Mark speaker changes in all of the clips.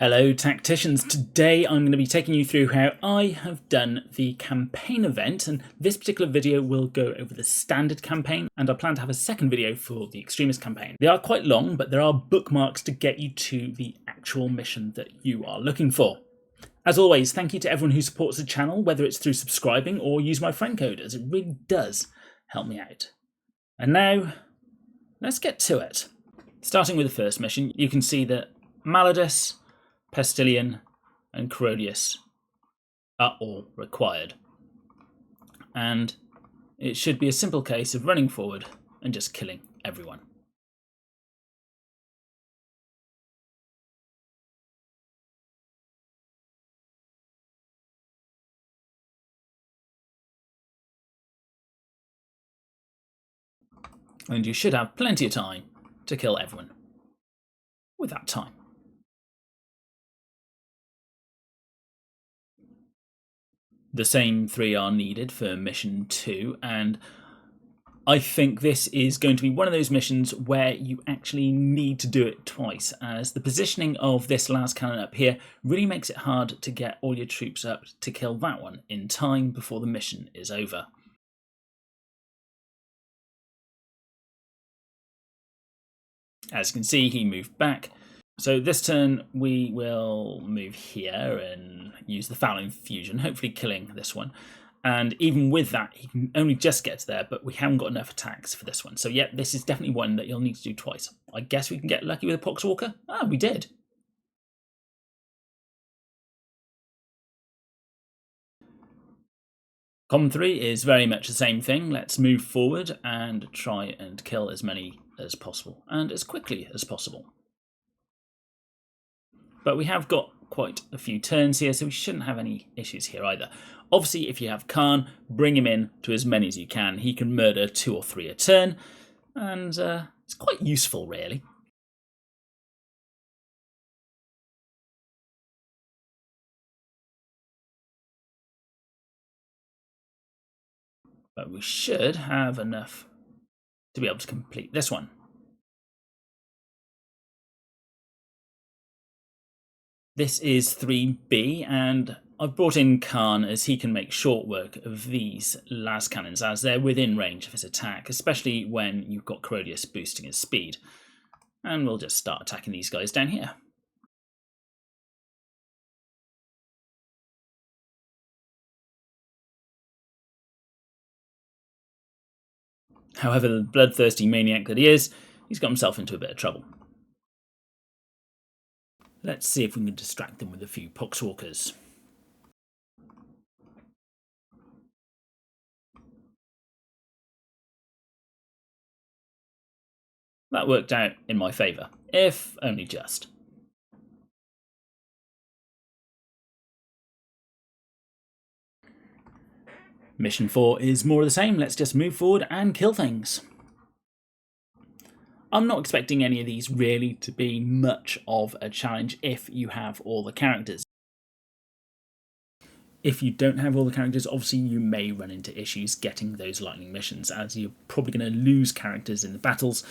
Speaker 1: Hello tacticians, today I'm going to be taking you through how I have done the campaign event, and this particular video will go over the standard campaign, and I plan to have a second video for the extremist campaign. They are quite long, but there are bookmarks to get you to the actual mission that you are looking for. As always, thank you to everyone who supports the channel, whether it's through subscribing or use my friend code, as it really does help me out. And now, let's get to it. Starting with the first mission, you can see that Maladus, Pestillion and Corodius are all required. And it should be a simple case of running forward and just killing everyone. And you should have plenty of time to kill everyone without time. The same three are needed for mission 2, and I think this is going to be one of those missions where you actually need to do it twice, as the positioning of this last cannon up here really makes it hard to get all your troops up to kill that one in time before the mission is over. As you can see, he moved back. So this turn we will move here and use the foul infusion, hopefully killing this one. And even with that, he can only just get there, but we haven't got enough attacks for this one. So yeah, this is definitely one that you'll need to do twice. I guess we can get lucky with a Poxwalker. Ah, we did. Common 3 is very much the same thing. Let's move forward and try and kill as many as possible and as quickly as possible. But we have got quite a few turns here, so we shouldn't have any issues here either. Obviously, if you have Kharn, bring him in to as many as you can. He can murder 2 or 3 a turn, and it's quite useful, really. But we should have enough to be able to complete this one. This is 3B, and I've brought in Kharn as he can make short work of these las cannons, as they're within range of his attack, especially when you've got Corodius boosting his speed. And we'll just start attacking these guys down here. However, the bloodthirsty maniac that he is, he's got himself into a bit of trouble. Let's see if we can distract them with a few Poxwalkers. That worked out in my favour, if only just. Mission 4 is more of the same. Let's just move forward and kill things. I'm not expecting any of these really to be much of a challenge if you have all the characters. If you don't have all the characters, obviously you may run into issues getting those lightning missions, as you're probably going to lose characters in the battles,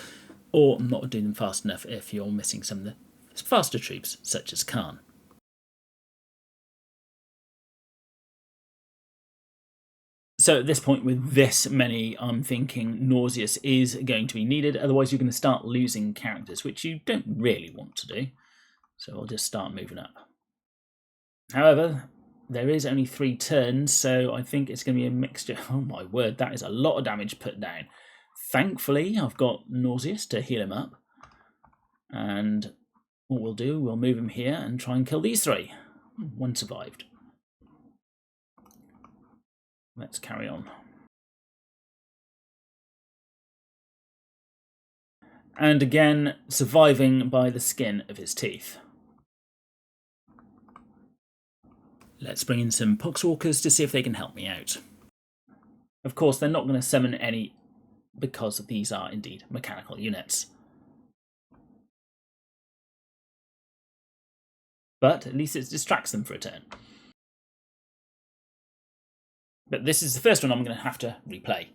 Speaker 1: or not doing them fast enough if you're missing some of the faster troops, such as Kharn. So at this point, with this many, I'm thinking Nauseous is going to be needed. Otherwise, you're going to start losing characters, which you don't really want to do. So I'll just start moving up. However, there is only 3 turns, so I think it's going to be a mixture. Oh my word, that is a lot of damage put down. Thankfully, I've got Nauseous to heal him up. And what we'll do, we'll move him here and try and kill these 3. 1 survived. Let's carry on. And again, surviving by the skin of his teeth. Let's bring in some Poxwalkers to see if they can help me out. Of course, they're not going to summon any because these are indeed mechanical units. But at least it distracts them for a turn. But this is the first one I'm going to have to replay.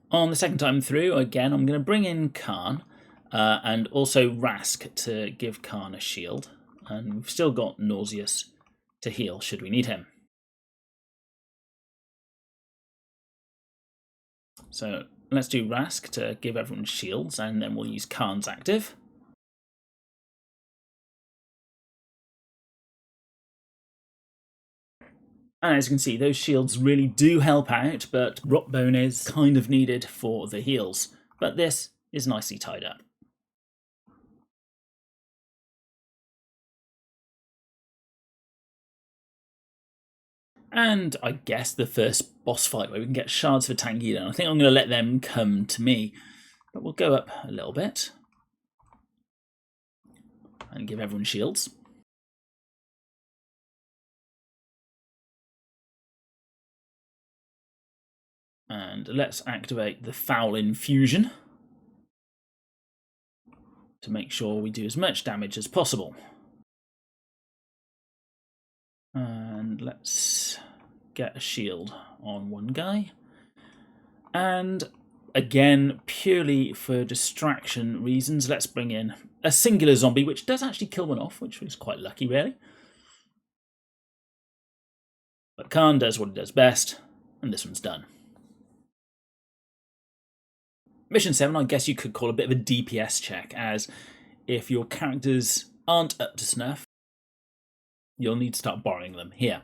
Speaker 1: On the second time through, again, I'm going to bring in Kharn, and also Rask to give Kharn a shield. And we've still got Nauseous to heal should we need him. So let's do Rask to give everyone shields, and then we'll use Kharn's active. And as you can see, those shields really do help out, but Rotbone is kind of needed for the heals. But this is nicely tied up. And I guess the first boss fight where we can get shards for Tangela. I think I'm going to let them come to me. But we'll go up a little bit. And give everyone shields. And let's activate the Foul Infusion to make sure we do as much damage as possible. And let's get a shield on one guy. And again, purely for distraction reasons, let's bring in a singular zombie, which does actually kill one off, which was quite lucky, really. But Kharn does what he does best, and this one's done. Mission 7, I guess you could call a bit of a DPS check, as if your characters aren't up to snuff, you'll need to start borrowing them here.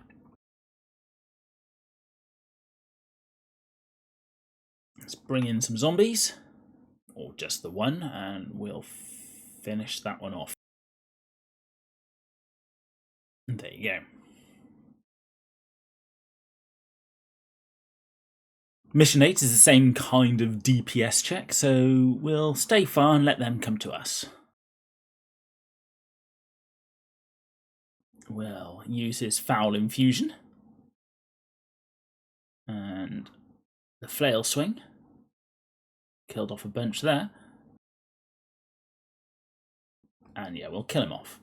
Speaker 1: Let's bring in some zombies, or just the one, and we'll finish that one off. And there you go. Mission 8 is the same kind of DPS check, so we'll stay far and let them come to us. We'll use his Foul Infusion and the Flail Swing. Killed off a bunch there. And yeah, we'll kill him off.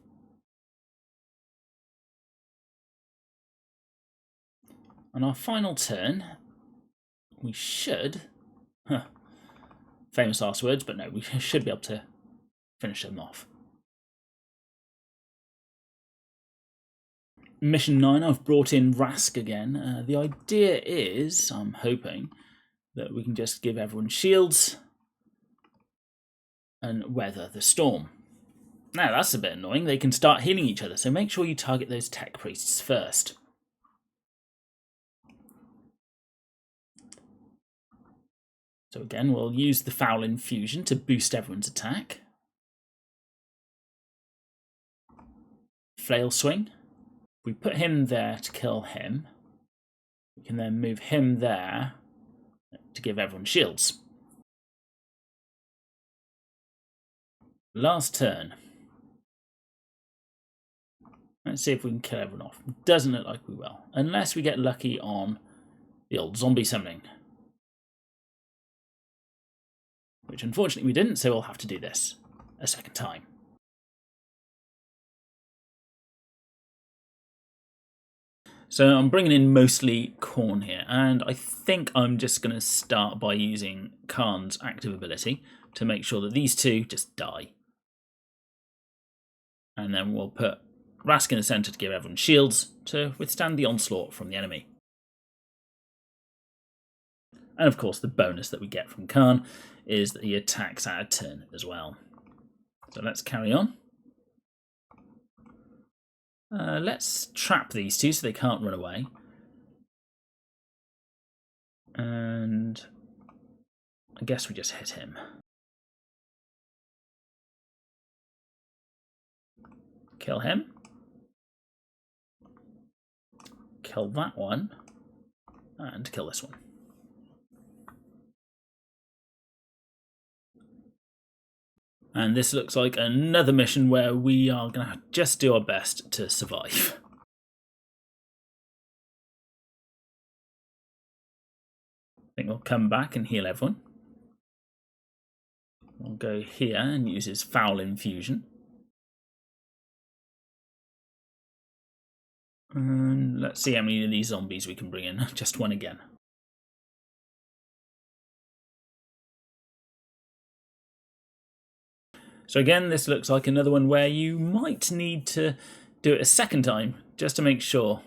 Speaker 1: On our final turn, we should, famous last words, but no, we should be able to finish them off. Mission 9, I've brought in Rask again. The idea is, I'm hoping, that we can just give everyone shields and weather the storm. Now that's a bit annoying, they can start healing each other, so make sure you target those tech priests first. So again, we'll use the Foul Infusion to boost everyone's attack. Flail Swing. If we put him there to kill him, we can then move him there to give everyone shields. Last turn. Let's see if we can kill everyone off. Doesn't look like we will, unless we get lucky on the old zombie summoning. Which unfortunately we didn't, so we'll have to do this a second time. So I'm bringing in mostly Khorne here, and I think I'm just going to start by using Kharn's active ability to make sure that these two just die. And then we'll put Rask in the centre to give everyone shields to withstand the onslaught from the enemy. And of course the bonus that we get from Kharn is that he attacks out of turn as well. So let's carry on. Let's trap these two so they can't run away. And I guess we just hit him. Kill him. Kill that one. And kill this one. And this looks like another mission where we are going to just do our best to survive. I think we'll come back and heal everyone. We'll go here and use his Foul Infusion. And let's see how many of these zombies we can bring in. Just one again. So again, this looks like another one where you might need to do it a second time just to make sure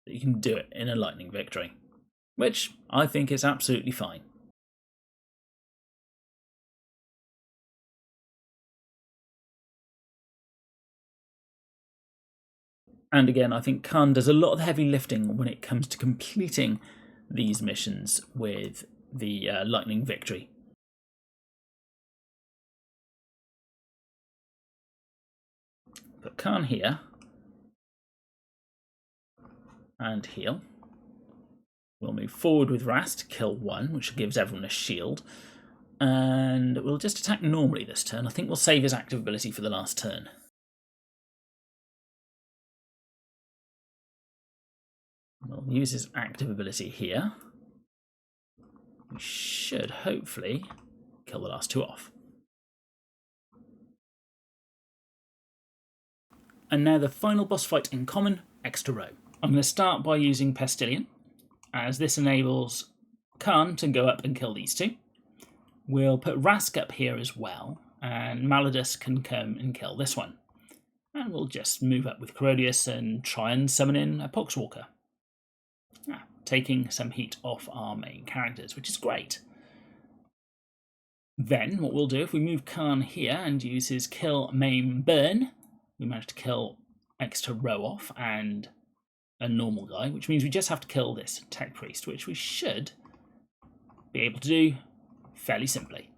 Speaker 1: that you can do it in a Lightning Victory, which I think is absolutely fine. And again, I think Kharn does a lot of the heavy lifting when it comes to completing these missions with the Lightning Victory. Put Kharn here and heal. We'll move forward with Rast to kill one, which gives everyone a shield. And we'll just attack normally this turn. I think we'll save his active ability for the last turn. We'll use his active ability here. We should hopefully kill the last two off. And now the final boss fight in common, Extra Row. I'm going to start by using Pestillion, as this enables Kharn to go up and kill these two. We'll put Rask up here as well, and Maladus can come and kill this one. And we'll just move up with Corodius and try and summon in a Poxwalker. Taking some heat off our main characters, which is great. Then what we'll do, if we move Kharn here and use his kill, maim, burn, we manage to kill Extra Row off and a normal guy, which means we just have to kill this Tech Priest, which we should be able to do fairly simply.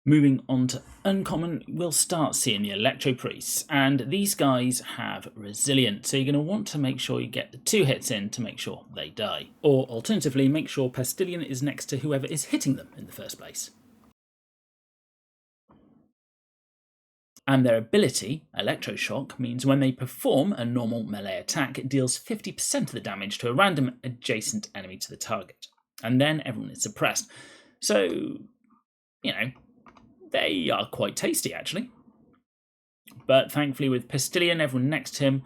Speaker 1: Moving on to uncommon, we'll start seeing the Electro Priests, and these guys have resilience, so you're going to want to make sure you get the 2 hits in to make sure they die. Or alternatively, make sure Pestillion is next to whoever is hitting them in the first place. And their ability, Electroshock, means when they perform a normal melee attack, it deals 50% of the damage to a random adjacent enemy to the target. And then everyone is suppressed. So, you know, they are quite tasty, actually. But thankfully with Pestillion, everyone next to him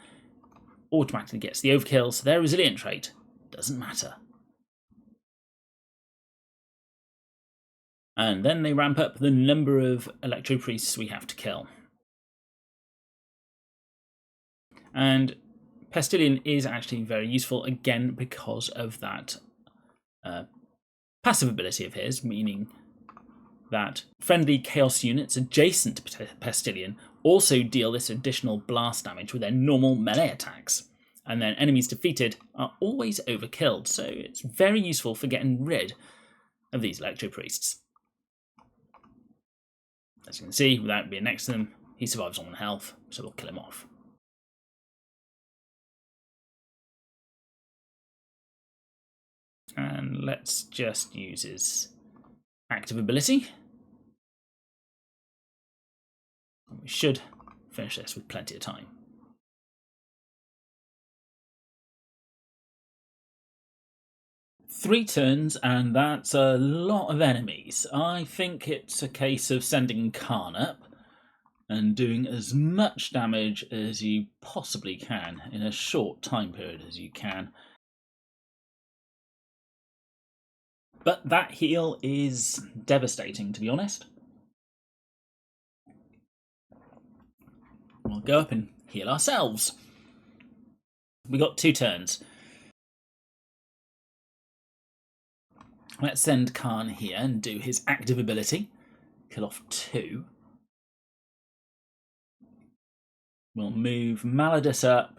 Speaker 1: automatically gets the overkill, so their resilient trait doesn't matter. And then they ramp up the number of Electro Priests we have to kill. And Pestillion is actually very useful, again, because of that passive ability of his, meaning that friendly Chaos units adjacent to Pestillion also deal this additional blast damage with their normal melee attacks. And then enemies defeated are always overkilled, so it's very useful for getting rid of these Electro Priests. As you can see, without being next to them, he survives on 1 health, so we'll kill him off. And let's just use his active ability. And we should finish this with plenty of time. Three turns, and that's a lot of enemies. I think it's a case of sending Kharn up and doing as much damage as you possibly can in a short time period as you can. But that heal is devastating, to be honest. We'll go up and heal ourselves. We got 2 turns. Let's send Kharn here and do his active ability. Kill off 2. We'll move Maladus up.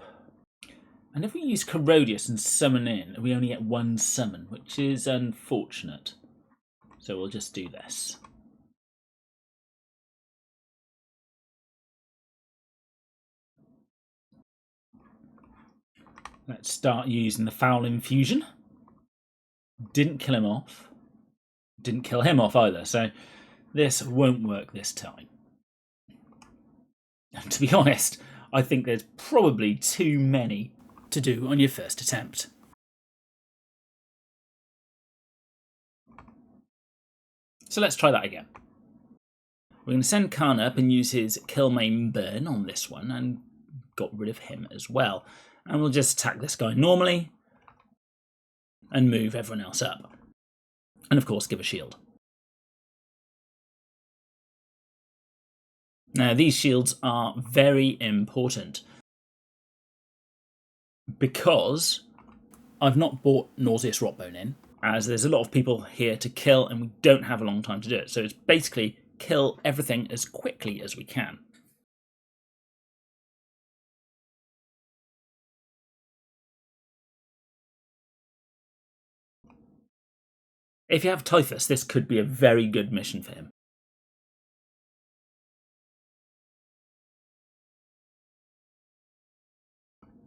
Speaker 1: And if we use Corodius and summon in, we only get 1 summon, which is unfortunate. So we'll just do this. Let's start using the Foul Infusion. Didn't kill him off. Didn't kill him off either, so this won't work this time. And to be honest, I think there's probably too many to do on your first attempt. So let's try that again. We're going to send Kharn up and use his Kill, Maim, Burn on this one, and got rid of him as well. And we'll just attack this guy normally and move everyone else up. And of course give a shield. Now, these shields are very important because I've not brought Nauseous Rotbone in, as there's a lot of people here to kill and we don't have a long time to do it. So it's basically kill everything as quickly as we can. If you have Typhus, this could be a very good mission for him.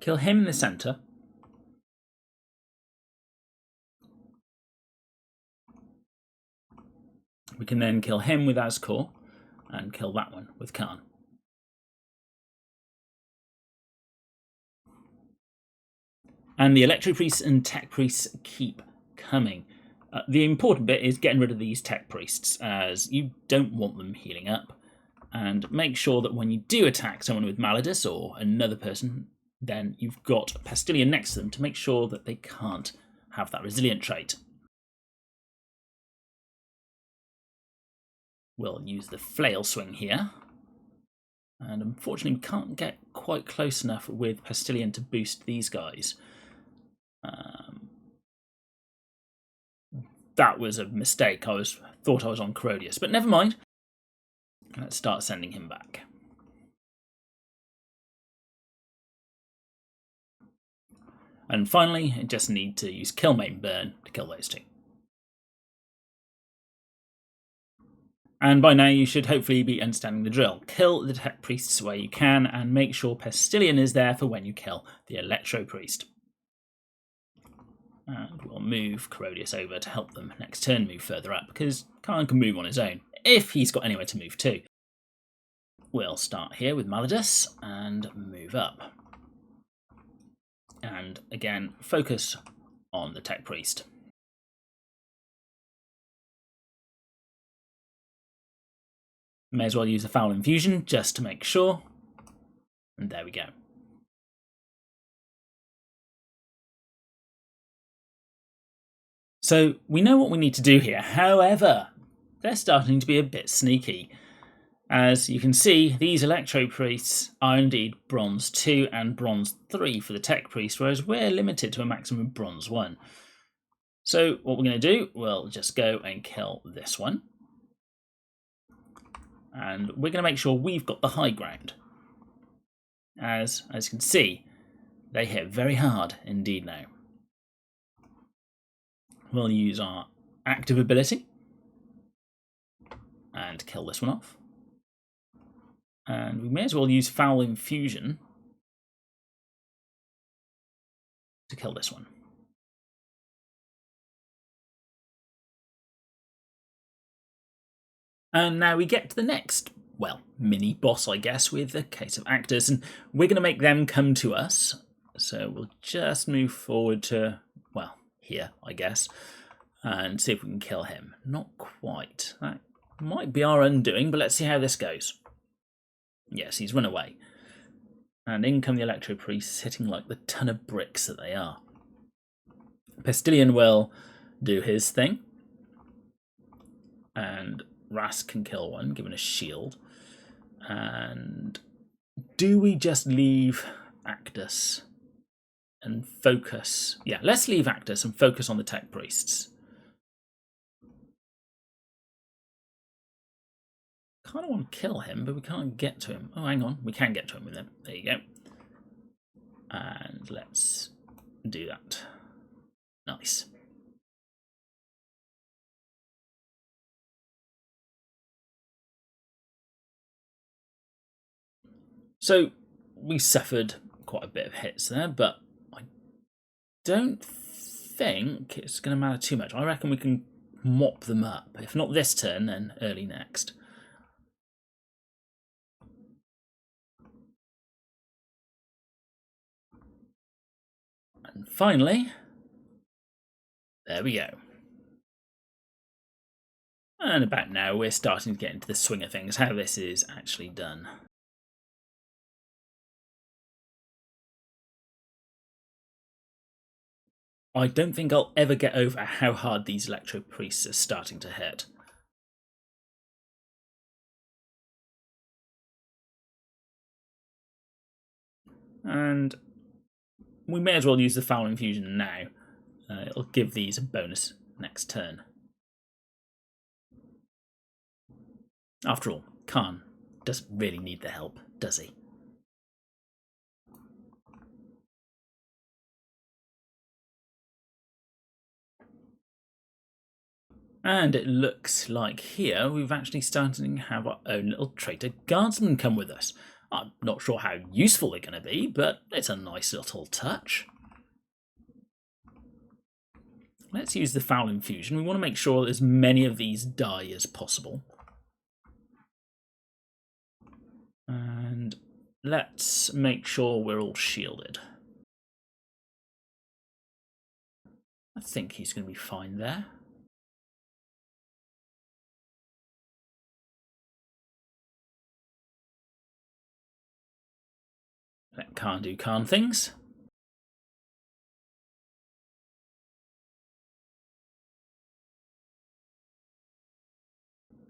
Speaker 1: Kill him in the centre. We can then kill him with Azkor and kill that one with Kharn. And the Electro Priests and Tech Priests keep coming. The important bit is getting rid of these Tech Priests, as you don't want them healing up. And make sure that when you do attack someone with Malodus or another person, then you've got Pastilian next to them to make sure that they can't have that resilient trait. We'll use the flail swing here. And unfortunately, we can't get quite close enough with Pastilian to boost these guys. That was a mistake. Thought I was on Corodius, but never mind. Let's start sending him back. And finally, I just need to use Kill, Maim, Burn to kill those two. And by now you should hopefully be understanding the drill. Kill the Tech Priests where you can, and make sure Pastilian is there for when you kill the Electro Priest. And we'll move Corodius over to help them next turn move further up, because Kharn can move on his own, if he's got anywhere to move to. We'll start here with Malodus and move up. And again, focus on the Tech Priest. May as well use a Foul Infusion just to make sure. And there we go. So we know what we need to do here. However, they're starting to be a bit sneaky. As you can see, these Electro Priests are indeed Bronze 2 and Bronze 3 for the Tech Priest, whereas we're limited to a maximum of Bronze 1. So what we're going to do, we'll just go and kill this one. And we're going to make sure we've got the high ground. As you can see, they hit very hard indeed now. We'll use our active ability and kill this one off. And we may as well use Foul Infusion to kill this one. And now we get to the next, well, mini boss, I guess, with a case of actors, and we're going to make them come to us. So we'll just move forward to, well, here, I guess, and see if we can kill him. Not quite. That might be our undoing, but let's see how this goes. Yes, he's run away. And in come the Electro Priests, hitting like the ton of bricks that they are. Pastilian will do his thing. And Ras can kill one, given a shield. And do we just leave Actus and focus? Yeah, let's leave Actus and focus on the Tech Priests. Kind of want to kill him, but we can't get to him. Oh, hang on. We can get to him with him. There you go. And let's do that. Nice. So we suffered quite a bit of hits there, but I don't think it's going to matter too much. I reckon we can mop them up. If not this turn, then early next. And finally, there we go. And about now, we're starting to get into the swing of things, how this is actually done. I don't think I'll ever get over how hard these Electro Priests are starting to hit. And we may as well use the Foul Infusion now. It'll give these a bonus next turn. After all, Kharn doesn't really need the help, does he? And it looks like here we've actually started to have our own little traitor guardsmen come with us. I'm not sure how useful they're going to be, but it's a nice little touch. Let's use the Foul Infusion. We want to make sure that as many of these die as possible. And let's make sure we're all shielded. I think he's going to be fine there. Let Kharn do Kharn things.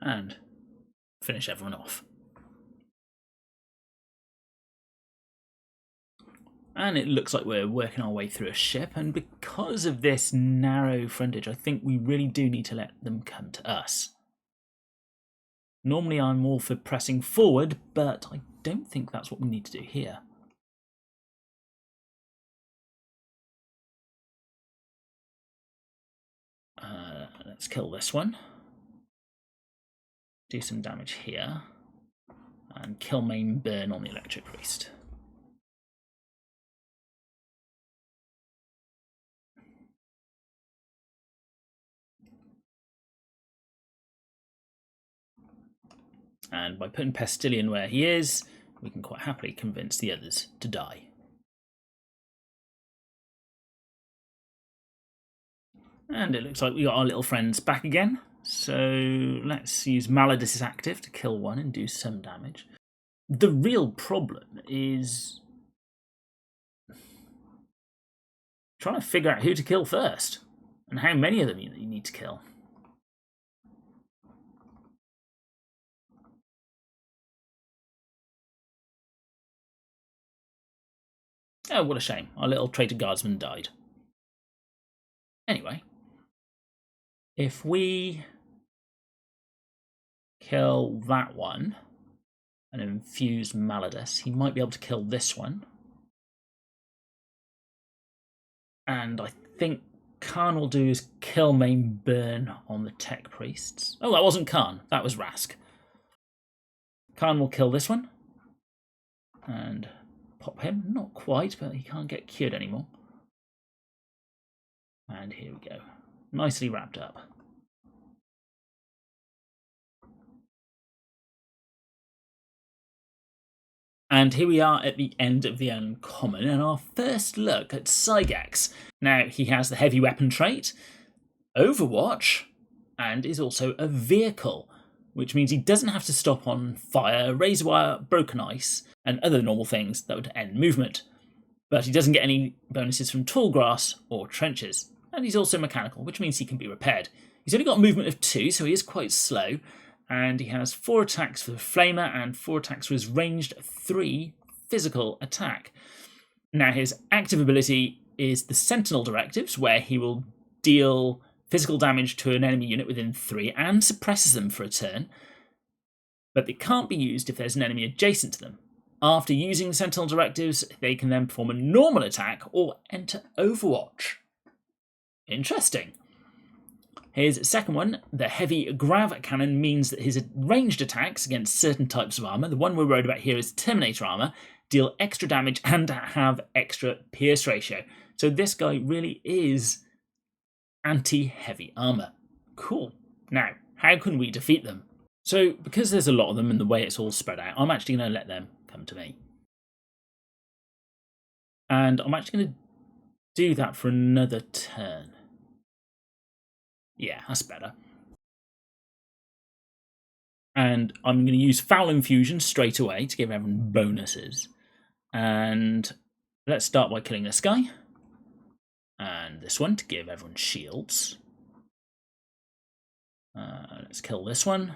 Speaker 1: And finish everyone off. And it looks like we're working our way through a ship, and because of this narrow frontage, I think we really do need to let them come to us. Normally I'm all for pressing forward, but I don't think that's what we need to do here. Let's kill this one. Do some damage here. And kill main burn on the electric priest. And by putting Pestillion where he is, we can quite happily convince the others to die. And it looks like we got our little friends back again. So let's use Malodus active to kill one and do some damage. The real problem is trying to figure out who to kill first and how many of them you need to kill. Oh, what a shame. Our little traitor guardsman died. Anyway, if we kill that one and infuse Malodus, he might be able to kill this one. And I think Kharn will do is kill main burn on the tech priests. Oh, that wasn't Kharn, that was Rask. Kharn will kill this one and pop him. Not quite, but he can't get cured anymore. And here we go. Nicely wrapped up. And here we are at the end of the uncommon, and our first look at Sygax. Now, he has the heavy weapon trait, Overwatch, and is also a vehicle, which means he doesn't have to stop on fire, razor wire, broken ice, and other normal things that would end movement. But he doesn't get any bonuses from tall grass or trenches. And he's also mechanical, which means he can be repaired. He's only got a movement of 2, so he is quite slow. And he has 4 attacks for the Flamer and 4 attacks for his ranged 3 physical attack. Now, his active ability is the Sentinel Directives, where he will deal physical damage to an enemy unit within 3 and suppresses them for a turn. But they can't be used if there's an enemy adjacent to them. After using Sentinel Directives, they can then perform a normal attack or enter Overwatch. Interesting. His second one, the Heavy Grav Cannon, means that his ranged attacks against certain types of armour, the one we're worried about here is Terminator armour, deal extra damage and have extra pierce ratio. So this guy really is anti-heavy armour. Cool. Now, how can we defeat them? So, because there's a lot of them and the way it's all spread out, I'm actually going to let them come to me. And I'm actually going to do that for another turn. Yeah, that's better. And I'm going to use Foul Infusion straight away to give everyone bonuses. And let's start by killing this guy. And this one to give everyone shields. Let's kill this one.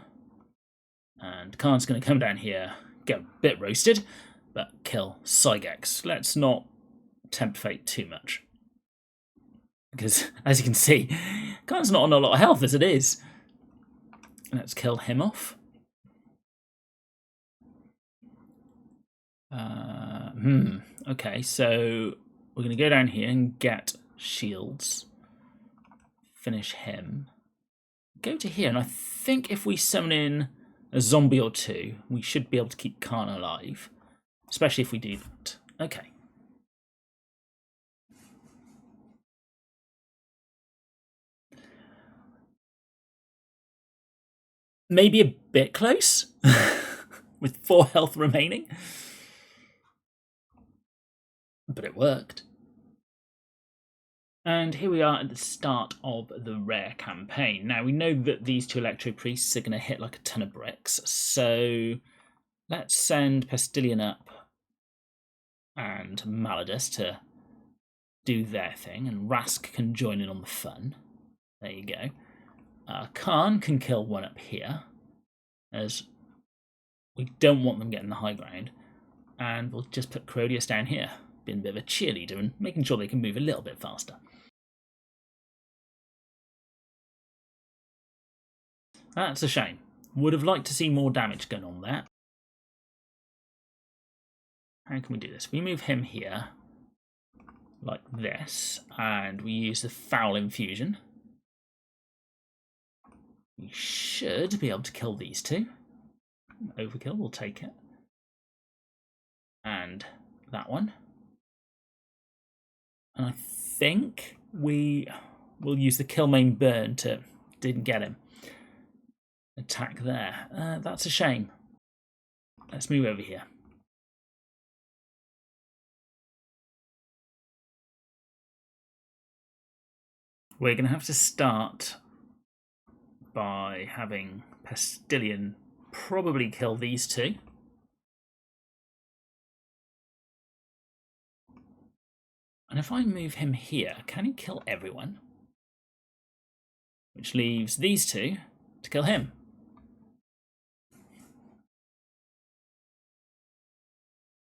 Speaker 1: And Kharn's going to come down here, get a bit roasted. but kill Sygex. Let's not tempt fate too much. Because, as you can see, Kharn's not on a lot of health as it is. Let's kill him off. Okay, so we're going to go down here and get shields. Finish him. Go to here, and I think if we summon in a zombie or two, we should be able to keep Kharn alive. Especially if we do that. Okay. Maybe a bit close, with 4 health remaining. But it worked. And here we are at the start of the rare campaign. Now, we know that these 2 Electro Priests are going to hit like a ton of bricks, so let's send Pestillion up and Maladus to do their thing, and Rask can join in on the fun. There you go. Kharn can kill one up here, as we don't want them getting the high ground, and we'll just put Crodius down here, being a bit of a cheerleader and making sure they can move a little bit faster. That's a shame. Would have liked to see more damage going on there. How can we do this? We move him here, like this, and we use the Foul Infusion. We should be able to kill these 2. Overkill, we'll take it. And that one. And I think we will use the Kill Main Burn to... didn't get him. Attack there. That's a shame. Let's move over here. We're going to have to start by having Pestillion probably kill these 2. And if I move him here, can he kill everyone? Which leaves these 2 to kill him.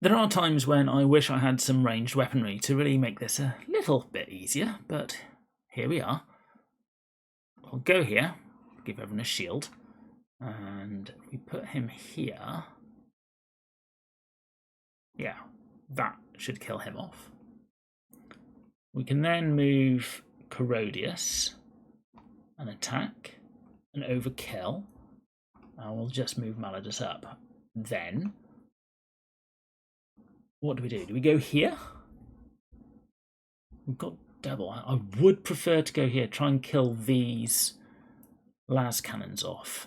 Speaker 1: There are times when I wish I had some ranged weaponry to really make this a little bit easier, but here we are. I'll go here, give everyone a shield, and if we put him here, yeah, that should kill him off. We can then move Crodius and attack and overkill. And we'll just move Maladus up. Then, what do we do? Do we go here? We've got double. I would prefer to go here, try and kill these las cannons off.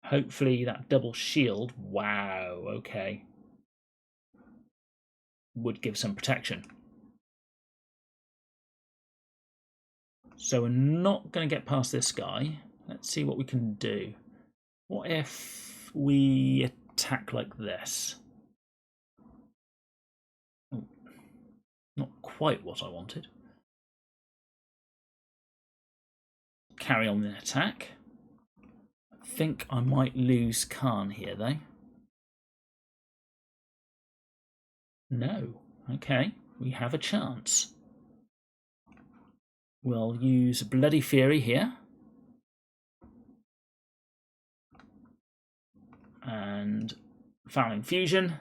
Speaker 1: Hopefully that double shield, wow, okay, would give some protection. So we're not going to get past this guy. Let's see what we can do. What if we attack like this? Oh, not quite what I wanted. Carry on the attack. I think I might lose Kharn here though. No. Okay, we have a chance. We'll use Bloody Fury here. And Foul Infusion.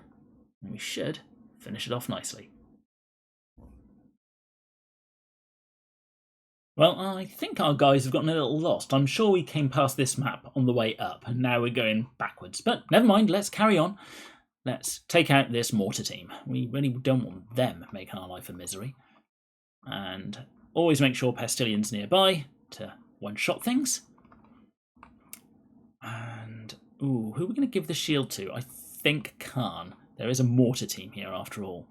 Speaker 1: And we should finish it off nicely. Well, I think our guys have gotten a little lost. I'm sure we came past this map on the way up, and now we're going backwards. But never mind, let's carry on. Let's take out this mortar team. We really don't want them making our life a misery. And always make sure Pestillion's nearby to one-shot things. And, ooh, who are we going to give the shield to? I think Kharn. There is a mortar team here after all.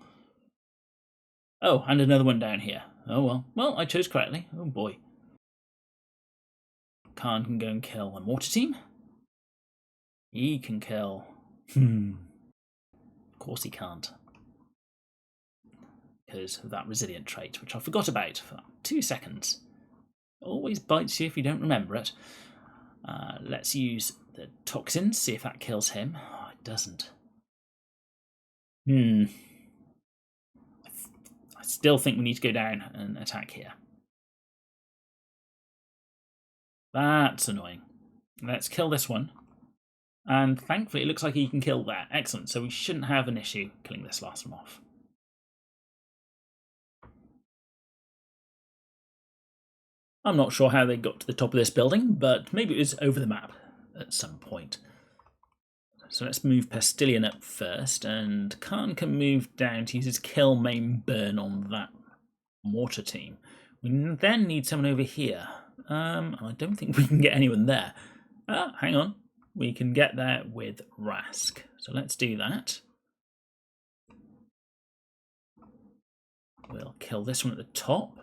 Speaker 1: Oh, and another one down here. Oh well. Well, I chose correctly. Oh boy. Kharn can go and kill a mortar team. He can kill... Of course he can't. Because of that resilient trait, which I forgot about for 2 seconds. Always bites you if you don't remember it. Let's use the toxins, see if that kills him. I doesn't. I still think we need to go down and attack here. That's annoying. Let's kill this one. And thankfully it looks like he can kill that. Excellent. So we shouldn't have an issue killing this last one off. I'm not sure how they got to the top of this building, but maybe it was over the map at some point. So let's move Pastilian up first, and Kharn can move down to use his kill, maim, burn on that mortar team. We then need someone over here. I don't think we can get anyone there. Hang on. We can get there with Rask. So let's do that. We'll kill this one at the top.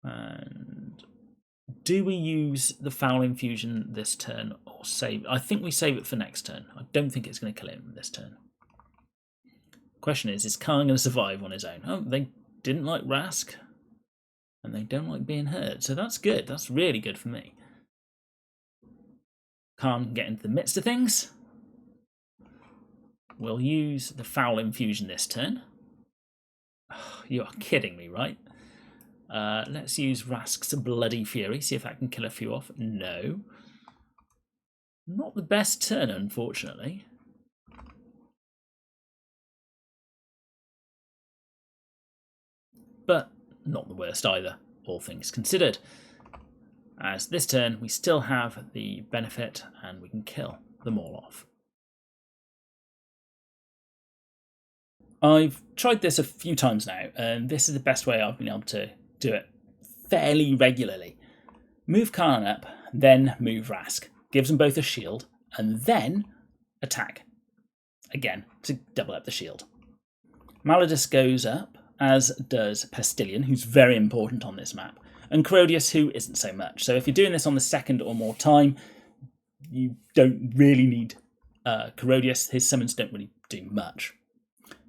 Speaker 1: And do we use the foul infusion this turn or save? I think we save it for next turn. I don't think it's going to kill him this turn. Question is Kharn going to survive on his own? Oh, they didn't like Rask. And they don't like being hurt. So that's good. That's really good for me. Kharn can get into the midst of things. We'll use the foul infusion this turn. Oh, you are kidding me, right? Let's use Rask's Bloody Fury, see if that can kill a few off. No. Not the best turn, unfortunately. But not the worst either, all things considered. As this turn, we still have the benefit and we can kill them all off. I've tried this a few times now, and this is the best way I've been able to do it fairly regularly. Move Kharn up, then move Rask. Gives them both a shield, and then attack. Again, to double up the shield. Malodus goes up, as does Pastilian, who's very important on this map, and Corodius, who isn't so much. So if you're doing this on the second or more time, you don't really need Corodius. His summons don't really do much.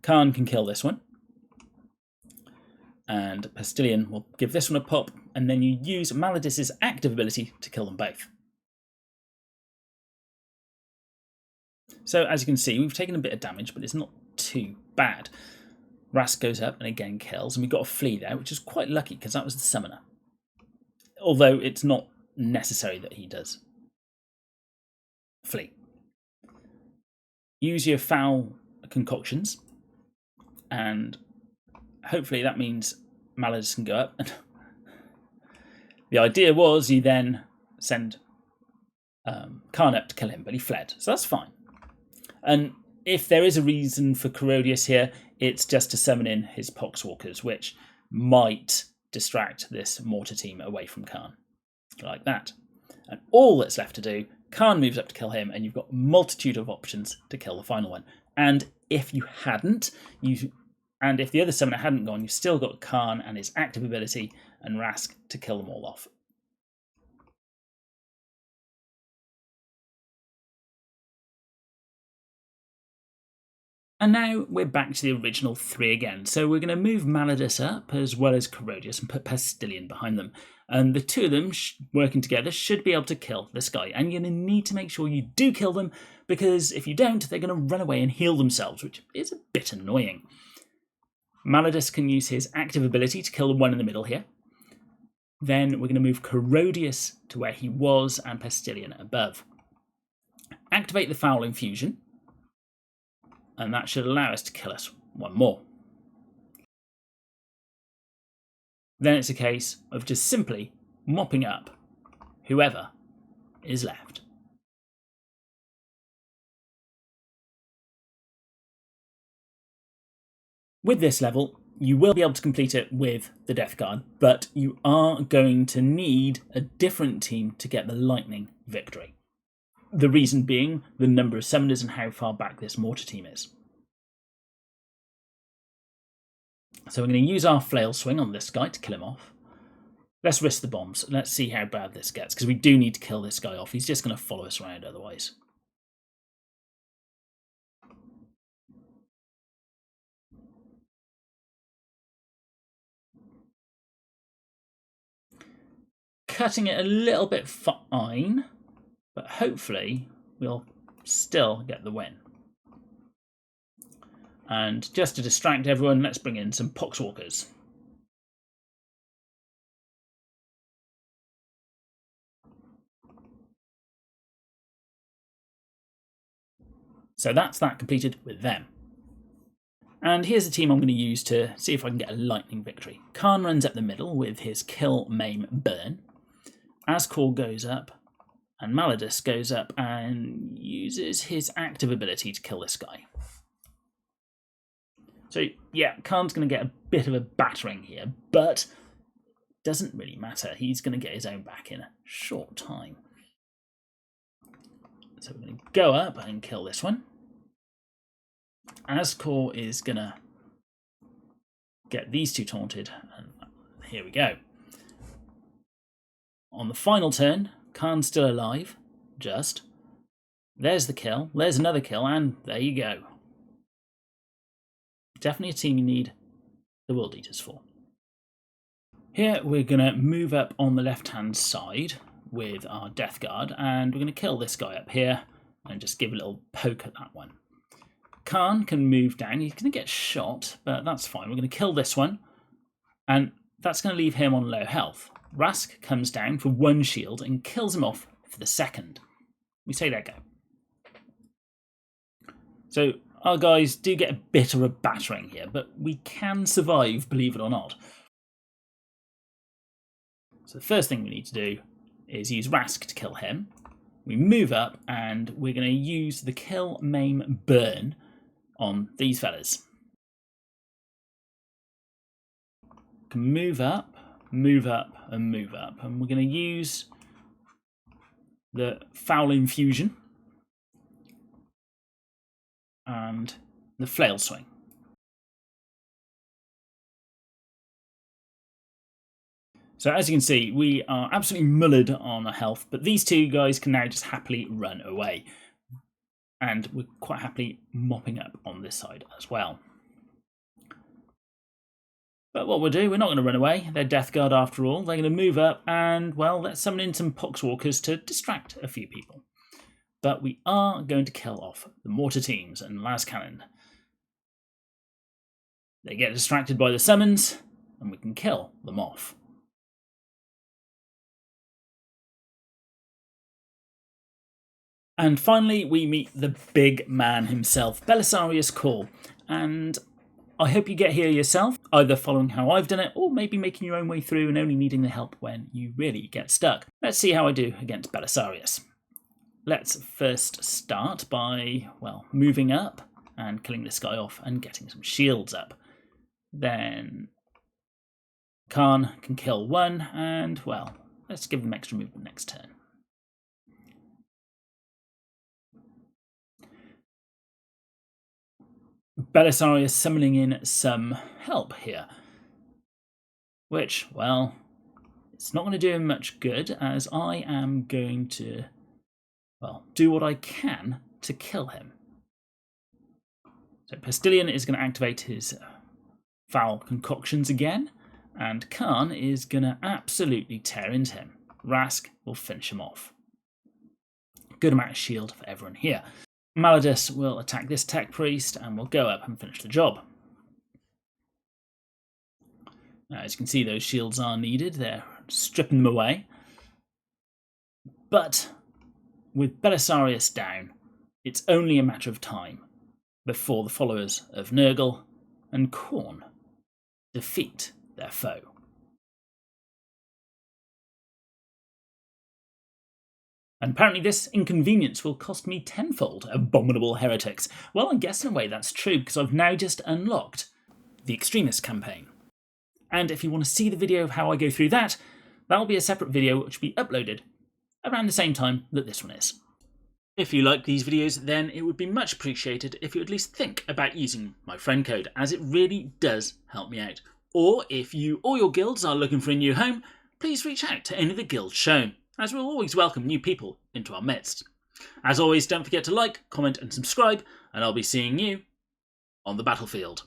Speaker 1: Kharn can kill this one. And Pastilian will give this one a pop, and then you use Malodus's active ability to kill them both. So as you can see, we've taken a bit of damage, but it's not too bad. Rask goes up and again kills, and we've got a flee there, which is quite lucky because that was the summoner. Although it's not necessary that he does flee. Use your foul concoctions, and hopefully that means Malodus can go up. The idea was you then send Kharn up to kill him, but he fled, so that's fine. And if there is a reason for Corodius here, it's just to summon in his Poxwalkers, which might distract this mortar team away from Kharn, like that. And all that's left to do, Kharn moves up to kill him, and you've got a multitude of options to kill the final one. And if you hadn't, and if the other summoner hadn't gone, you've still got Kharn and his active ability and Rask to kill them all off. And now we're back to the original three again. So we're going to move Malodus up as well as Corodius and put Pastilian behind them. And the two of them working together should be able to kill this guy. And you're going to need to make sure you do kill them, because if you don't, they're going to run away and heal themselves, which is a bit annoying. Malodus can use his active ability to kill the one in the middle here. Then we're going to move Corodius to where he was and Pastilian above. Activate the foul infusion, and that should allow us to kill us one more. Then it's a case of just simply mopping up whoever is left. With this level, you will be able to complete it with the Death Guard, but you are going to need a different team to get the Lightning Victory. The reason being the number of summoners and how far back this mortar team is. So we're going to use our flail swing on this guy to kill him off. Let's risk the bombs. Let's see how bad this gets, because we do need to kill this guy off. He's just going to follow us around otherwise. Cutting it a little bit fine, but hopefully we'll still get the win. And just to distract everyone, let's bring in some Poxwalkers. So that's that completed with them. And here's the team I'm going to use to see if I can get a lightning victory. Kharn runs up the middle with his kill, maim, burn. Ascor goes up, and Maladus goes up and uses his active ability to kill this guy. So yeah, Kharn's going to get a bit of a battering here, but doesn't really matter. He's going to get his own back in a short time. So we're going to go up and kill this one. Ascor is going to get these two taunted, and here we go. On the final turn, Kharn's still alive, just. There's the kill, there's another kill, and there you go. Definitely a team you need the World Eaters for. Here we're going to move up on the left-hand side with our Death Guard, and we're going to kill this guy up here and just give a little poke at that one. Kharn can move down. He's going to get shot, but that's fine. We're going to kill this one, and that's going to leave him on low health. Rask comes down for one shield and kills him off for the second. We say let go. So our guys do get a bit of a battering here, but we can survive, believe it or not. So the first thing we need to do is use Rask to kill him. We move up, and we're going to use the kill, maim, burn on these fellas. Can move up, and move up, and we're going to use the foul infusion and the flail swing. So as you can see, we are absolutely mullered on our health, but these two guys can now just happily run away. And we're quite happily mopping up on this side as well. But what we'll do, we're not going to run away. They're Death Guard after all. They're going to move up and, well, let's summon in some Poxwalkers to distract a few people. But we are going to kill off the mortar teams and las cannon. They get distracted by the summons, and we can kill them off. And finally, we meet the big man himself, Belisarius Cawl. And I hope you get here yourself, either following how I've done it, or maybe making your own way through and only needing the help when you really get stuck. Let's see how I do against Belisarius. Let's first start by, well, moving up and killing this guy off and getting some shields up. Then Kharn can kill one, and, well, let's give them extra movement next turn. Belisarius summoning in some help here, which, well, it's not going to do him much good, as I am going to, well, do what I can to kill him. So Postillion is going to activate his foul concoctions again, and Kharn is going to absolutely tear into him. Rask will finish him off. Good amount of shield for everyone here. Maladus will attack this tech priest and will go up and finish the job. Now, as you can see, those shields are needed. They're stripping them away. But with Belisarius down, it's only a matter of time before the followers of Nurgle and Khorne defeat their foe. And apparently this inconvenience will cost me tenfold, abominable heretics. Well, I guess in a way that's true, because I've now just unlocked the Extremist campaign. And if you want to see the video of how I go through that, that'll be a separate video which will be uploaded around the same time that this one is. If you like these videos, then it would be much appreciated if you at least think about using my friend code, as it really does help me out. Or if you or your guilds are looking for a new home, please reach out to any of the guilds shown, as we'll always welcome new people into our midst. As always, don't forget to like, comment and subscribe, and I'll be seeing you on the battlefield.